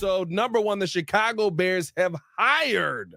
episode. Number one, the Chicago Bears have hired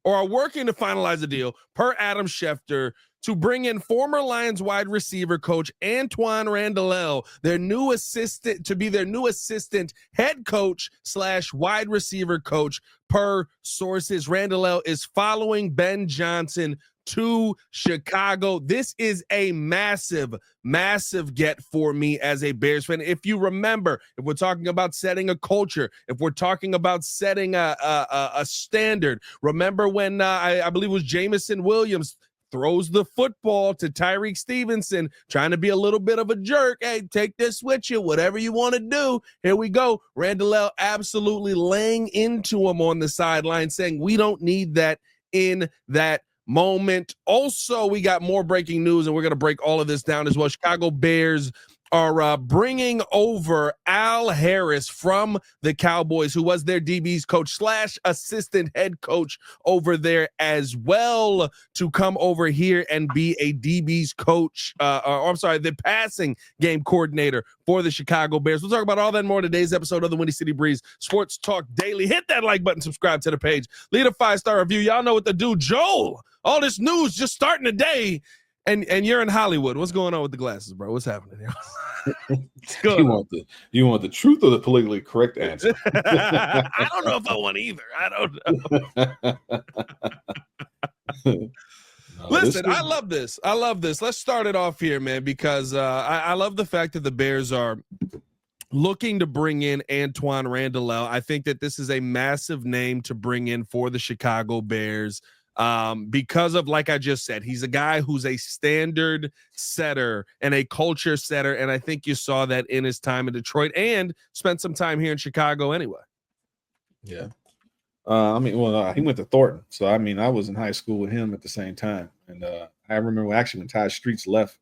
or are working to finalize a deal, per Adam Schefter, to bring in former Lions wide receiver coach Antwaan Randle, their new assistant, to be their new assistant head coach / wide receiver coach, per sources. Randle is following Ben Johnson to Chicago. This is a massive, massive get for me as a Bears fan. If you remember, if we're talking about setting a culture, if we're talking about setting a standard, remember when I believe it was Jameson Williams throws the football to Tyreek Stevenson, trying to be a little bit of a jerk. Hey, take this with you, whatever you want to do. Here we go. Randle absolutely laying into him on the sideline, saying we don't need that in that moment. Also, we got more breaking news, and we're going to break all of this down as well. Chicago Bears are bringing over Al Harris from the Cowboys, who was their DB's coach / assistant head coach over there as well, to come over here and be a DB's coach, the passing game coordinator for the Chicago Bears. We'll talk about all that and more in today's episode of the Windy City Breeze Sports Talk Daily. Hit that like button, subscribe to the page, leave a 5-star review. Y'all know what to do. Joel, all this news just starting today, and you're in Hollywood. What's going on with the glasses, bro? What's happening here? You want the truth or the politically correct answer? I don't know if I want either. I don't know. Listen, I love this. Let's start it off here, man, because I love the fact that the Bears are looking to bring in Antwaan Randle. I think that this is a massive name to bring in for the Chicago Bears. Because of, like I just said, he's a guy who's a standard setter and a culture setter, and I think you saw that in his time in Detroit and spent some time here in Chicago anyway. Yeah. He went to Thornton, so I was in high school with him at the same time, and I remember actually when Ty Streets left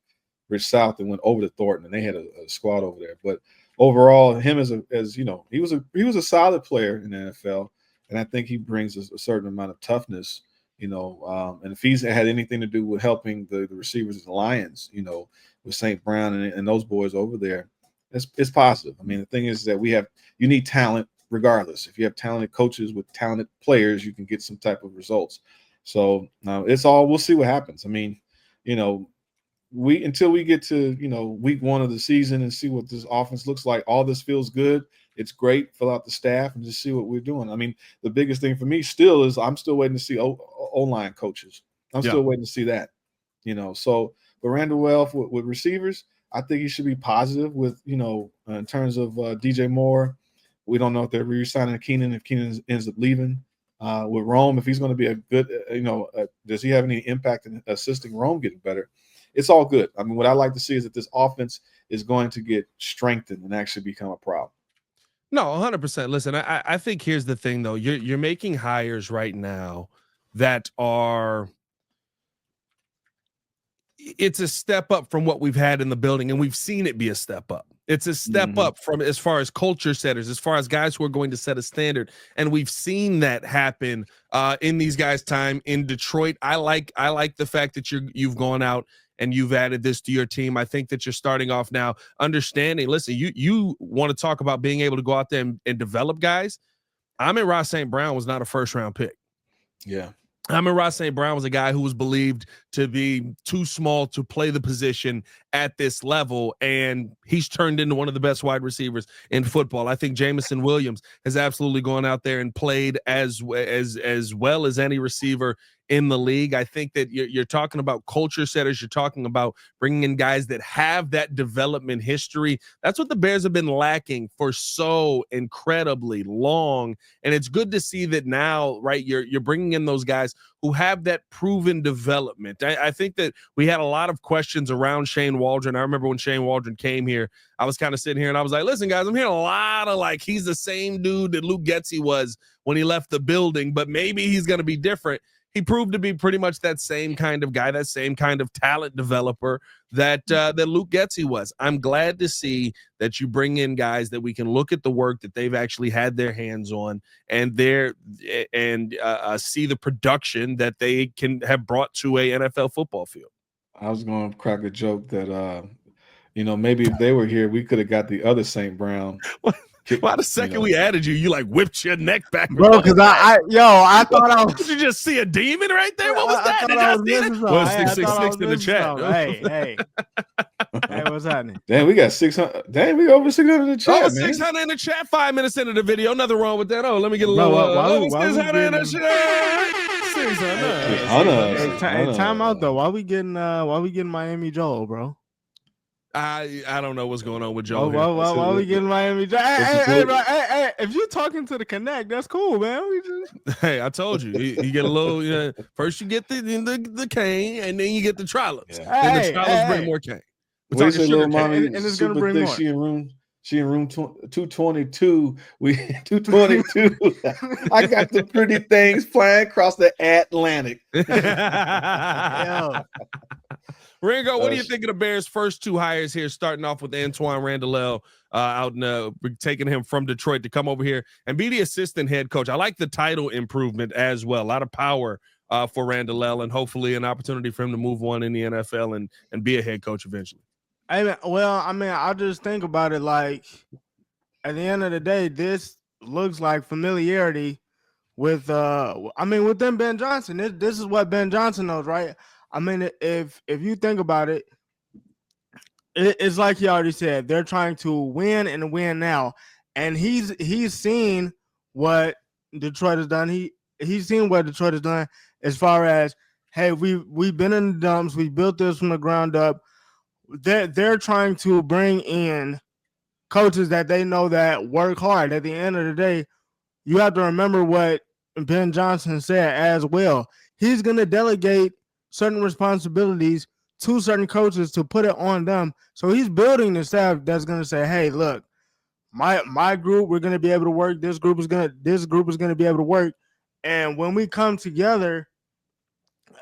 Rich South and went over to Thornton, and they had a squad over there. But overall, him he was a solid player in the NFL, and I think he brings a certain amount of toughness. And if he's had anything to do with helping the receivers of the Lions, with St. Brown and those boys over there, it's positive. The thing is that you need talent regardless. If you have talented coaches with talented players, you can get some type of results. So we'll see what happens. Until we get to, week one of the season and see what this offense looks like, all this feels good. It's great. Fill out the staff and just see what we're doing. The biggest thing for me still is I'm still waiting to see O-line coaches. I'm still waiting to see that, So, but Randle with receivers, I think he should be positive with, in terms of DJ Moore. We don't know if they're re-signing Keenan, if Keenan ends up leaving. With Rome, if he's going to be a good, does he have any impact in assisting Rome getting better? It's all good. What I like to see is that this offense is going to get strengthened and actually become a problem. No, 100%. Listen, I think here's the thing, though. You're making hires right now that are – it's a step up from what we've had in the building, and we've seen it be a step up. It's a step up from as far as culture setters, as far as guys who are going to set a standard, and we've seen that happen in these guys' time in Detroit. I like the fact that you've gone out and you've added this to your team. I think that you're starting off now understanding, listen, you want to talk about being able to go out there and develop guys. Amon-Ra St. Brown was not a first-round pick. Yeah. Amon-Ra St. Brown was a guy who was believed to be too small to play the position at this level, and he's turned into one of the best wide receivers in football. I think Jameson Williams has absolutely gone out there and played as well as any receiver in the league. I think that you're talking about culture setters. You're talking about bringing in guys that have that development history. That's what the Bears have been lacking for so incredibly long. And it's good to see that now, right, you're bringing in those guys who have that proven development. I think that we had a lot of questions around Shane Waldron. I remember when Shane Waldron came here, I was kind of sitting here and I was like, listen, guys, I'm hearing a lot of he's the same dude that Luke Getsy was when he left the building, but maybe he's going to be different. He proved to be pretty much that same kind of guy, that same kind of talent developer that Luke Getsy was. I'm glad to see that you bring in guys that we can look at the work that they've actually had their hands on and see the production that they can have brought to a NFL football field. I was going to crack a joke that maybe if they were here, we could have got the other St. Brown Why the second we added you, you like whipped your neck back, bro? Because I thought I was. Did you just see a demon right there? What was I that? thought Did I y'all was see that? missing Well, something. I thought I 666 was in the missing chat. something. Hey, what's happening? Damn, we got 600. Damn, we over 600 in the chat, man. 600 in the chat. 5 minutes into the video. Nothing wrong with that. Oh, let me get a Bro, little. why we 600 in the getting- chat. 600. Hey, time out though. Why we getting Miami Joel, bro? I don't know what's going on with Joe. Why we getting Miami Joel? Hey, if you're talking to the Connect, that's cool, man. We just Hey, I told you, you get a little. First, you get the cane, and then you get the trollops. Yeah. Then the trollops bring more cane. What you say, little mommy? and it's gonna bring more. She in room 222. We 222. I got the pretty things flying across the Atlantic. Yo. Ringo, what do you think of the Bears' first two hires here, starting off with Antwaan Randle out in taking him from Detroit to come over here and be the assistant head coach? I like the title improvement as well. A lot of power for Randle, and hopefully an opportunity for him to move on in the NFL and be a head coach eventually. I just think about it like at the end of the day, this looks like familiarity with within Ben Johnson. This is what Ben Johnson knows, right? I mean, if you think about it, it's like he already said, they're trying to win and win now. And he's seen what Detroit has done. He's seen what Detroit has done as far as, hey, we've been in the dumps, we built this from the ground up. They're trying to bring in coaches that they know that work hard. At the end of the day, you have to remember what Ben Johnson said as well. He's going to delegate certain responsibilities to certain coaches to put it on them. So he's building the staff that's going to say, hey, look, my group, we're going to be able to work. This group is going to be able to work. And when we come together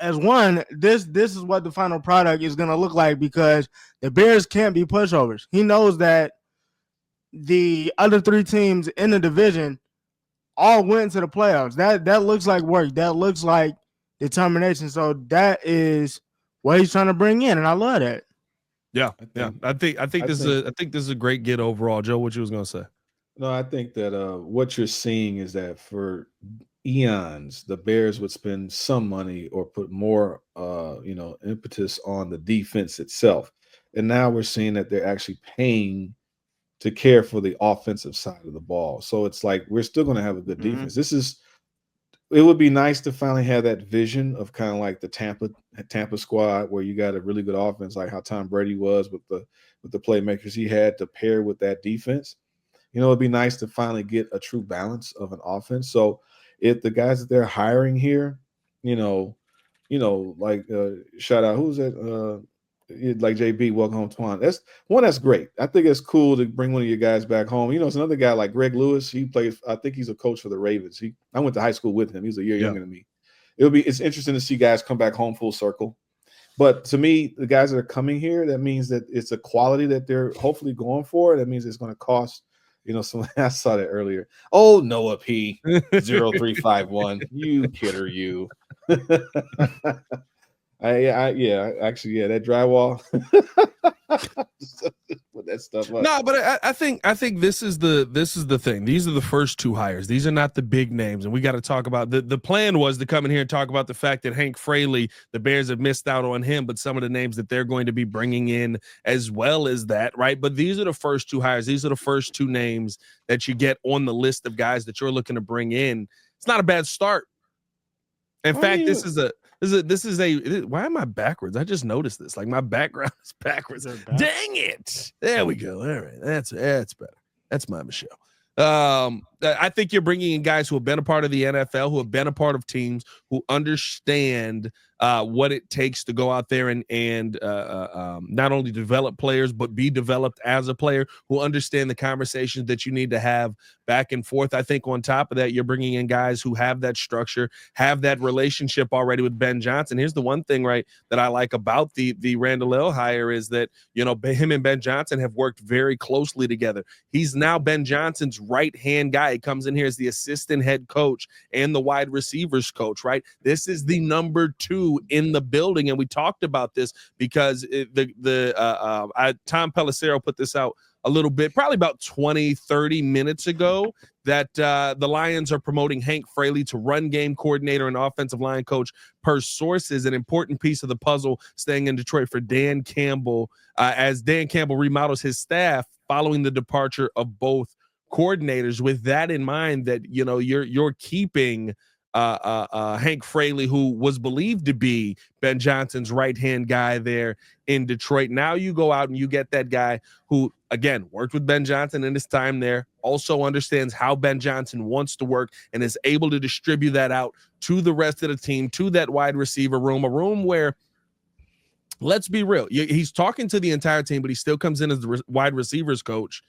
as one, this is what the final product is going to look like, because the Bears can't be pushovers. He knows that the other three teams in the division all went to the playoffs. That looks like work. That looks like determination. So that is what he's trying to bring in, and I love that. Yeah. I think this is a great get overall. Joe, what you was gonna say? No, I think that what you're seeing is that for eons, the Bears would spend some money or put more impetus on the defense itself. And now we're seeing that they're actually paying to care for the offensive side of the ball. So it's like we're still going to have a good defense. It would be nice to finally have that vision of kind of like the Tampa squad, where you got a really good offense, like how Tom Brady was with the playmakers he had to pair with that defense. It'd be nice to finally get a true balance of an offense. So if the guys that they're hiring here, like shout out, who's that? Like JB, welcome home, Twan. That's great. I think it's cool to bring one of your guys back home. It's another guy like Greg Lewis. He plays, I think he's a coach for the Ravens. I went to high school with him. He's a year younger than me. It's interesting to see guys come back home full circle. But to me, the guys that are coming here, that means that it's a quality that they're hopefully going for. That means it's going to cost, I saw that earlier. Oh, Noah P 0351. You kidder, you. That drywall. Put that stuff up. No, but I think this is the thing. These are the first two hires. These are not the big names, and we got to talk about the plan was to come in here and talk about the fact that Hank Fraley, the Bears have missed out on him, but some of the names that they're going to be bringing in as well as that, right? But these are the first two hires. These are the first two names that you get on the list of guys that you're looking to bring in. It's not a bad start. In fact, this is a why am I backwards? I just noticed this. Like my background is backwards. Dang it. There we go. All right. That's better. That's my Michelle. I think you're bringing in guys who have been a part of the NFL, who have been a part of teams, who understand what it takes to go out there and not only develop players, but be developed as a player, who understand the conversations that you need to have back and forth. I think on top of that, you're bringing in guys who have that structure, have that relationship already with Ben Johnson. Here's the one thing, right, that I like about the Randle hire is that, him and Ben Johnson have worked very closely together. He's now Ben Johnson's right-hand guy. He comes in here as the assistant head coach and the wide receivers coach, right? This is the number 2 in the building, and we talked about this because Tom Pelissero put this out a little bit, probably about 20, 30 minutes ago, that the Lions are promoting Hank Fraley to run game coordinator and offensive line coach per sources, an important piece of the puzzle staying in Detroit for Dan Campbell, as Dan Campbell remodels his staff following the departure of both coordinators. With that in mind, that you're keeping Hank Fraley, who was believed to be Ben Johnson's right-hand guy there in Detroit. Now you go out and you get that guy who, again, worked with Ben Johnson in his time there, also understands how Ben Johnson wants to work and is able to distribute that out to the rest of the team, to that wide receiver room, a room where, let's be real, he's talking to the entire team, but he still comes in as the wide receivers coach.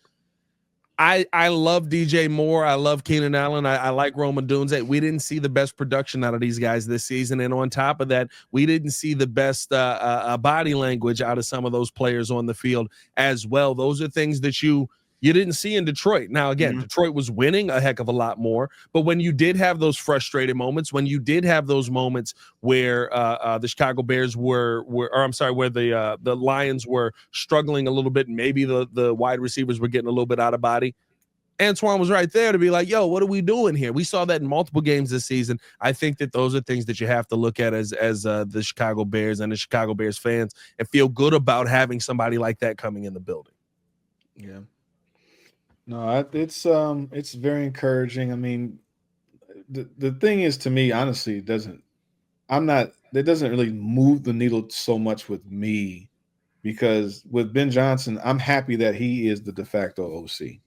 I love DJ Moore. I love Keenan Allen. I like Roman Dunze. We didn't see the best production out of these guys this season. And on top of that, we didn't see the best body language out of some of those players on the field as well. Those are things that you didn't see in Detroit. Now, again, Detroit was winning a heck of a lot more. But when you did have those frustrated moments, when you did have those moments where the Chicago Bears where the Lions were struggling a little bit, and maybe the wide receivers were getting a little bit out of body, Antwaan was right there to be like, yo, what are we doing here? We saw that in multiple games this season. I think that those are things that you have to look at as the Chicago Bears and the Chicago Bears fans, and feel good about having somebody like that coming in the building. Yeah. No, it's very encouraging. I mean, the thing is, to me, honestly, it doesn't really move the needle so much with me, because with Ben Johnson, I'm happy that he is the de facto OC.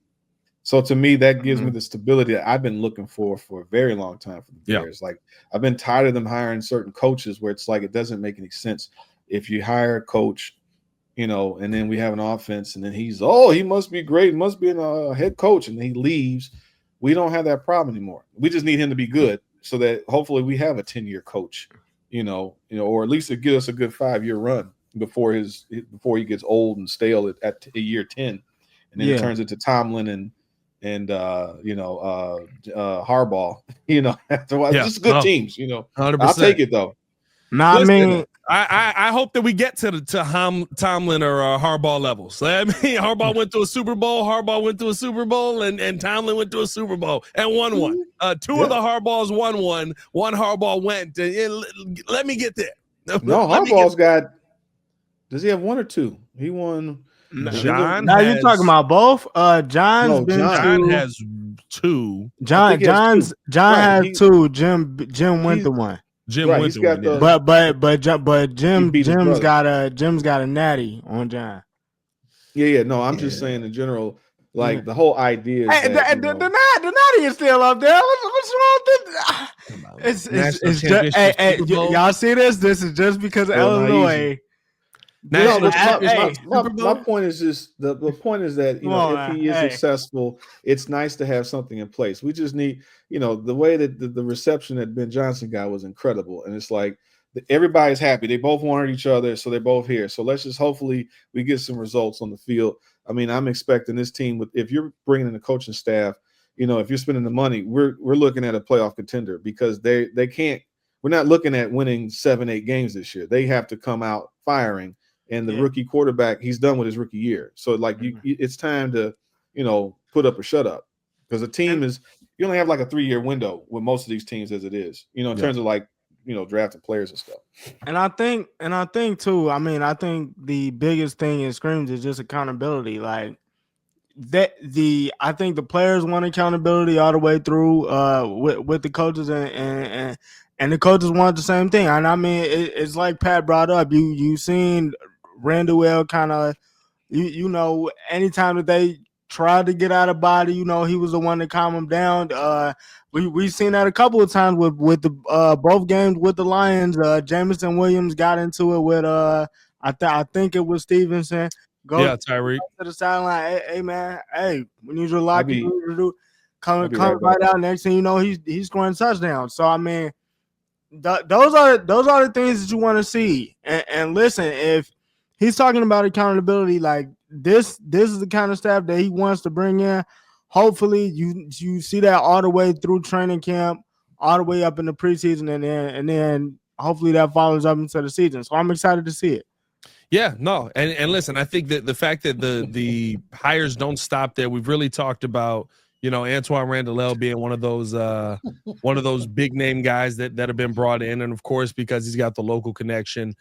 So to me, that gives me the stability that I've been looking for a very long time for the Bears. Like, I've been tired of them hiring certain coaches where it's like, it doesn't make any sense. If you hire a coach, and then we have an offense, and then he must be great, must be a head coach, and he leaves. We don't have that problem anymore. We just need him to be good, so that hopefully we have a 10-year coach, or at least it gives us a good 5-year run before he gets old and stale at year 10, and then it turns into Tomlin and Harbaugh. Just good teams. 100%. I'll take it though. No, I mean, I hope that we get to Tomlin or Harbaugh levels. I mean, Harbaugh went to a Super Bowl. And Tomlin went to a Super Bowl and won one. Two of the Harbaughs won one. One Harbaugh went. Let me get there. No, Harbaugh's got. Does he have one or two? He won. John. Now you're talking about both. John has two. John has two. Jim went to one. Jim went to one. But Jim's got a natty on John. Yeah. No, I'm just saying in general, like the whole idea. Is the natty is still up there. What's wrong with this? It's just, y'all see this? This is just because of Illinois. My point is just the point is that if he is successful, it's nice to have something in place. We just need the way that the reception that Ben Johnson got was incredible, and it's like everybody's happy. They both wanted each other, so they're both here. So let's just hopefully we get some results on the field. I mean, I'm expecting this team if you're bringing in the coaching staff, if you're spending the money, we're looking at a playoff contender, because they can't. We're not looking at winning 7-8 games this year. They have to come out firing. And the rookie quarterback, he's done with his rookie year. So, like, it's time to, put up or shut up. Because a team you only have like a 3-year window with most of these teams as it is, in terms of like, drafting players and stuff. And I think too, I think the biggest thing in scrims is just accountability. Like, I think the players want accountability all the way through with the coaches, and the coaches want the same thing. And I mean, it's like Pat brought up. You seen Randle kind of, anytime that they tried to get out of body, he was the one to calm them down. We've seen that a couple of times with the both games with the Lions. Jameson Williams got into it with I think it was Stevenson. Tyreek to the sideline. Hey man, we need you to lock you. Come right out. Next thing you know, he's scoring touchdowns. So I mean, those are the things that you want to see. And listen, if he's talking about accountability, like this is the kind of staff that he wants to bring in. Hopefully, you see that all the way through training camp, all the way up in the preseason, and then hopefully that follows up into the season. So I'm excited to see it. Yeah, no, and listen, I think that the fact that the hires don't stop there. We've really talked about, Antwaan Randle being one of those big name guys that have been brought in, and of course because he's got the local connection,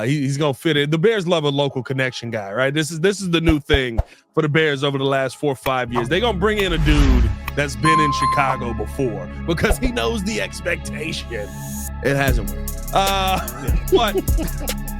he's gonna fit in. The Bears love a local connection guy, right? This is the new thing for the Bears over the last 4 or 5 years. They're gonna bring in a dude that's been in Chicago before because he knows the expectation. It hasn't worked, but.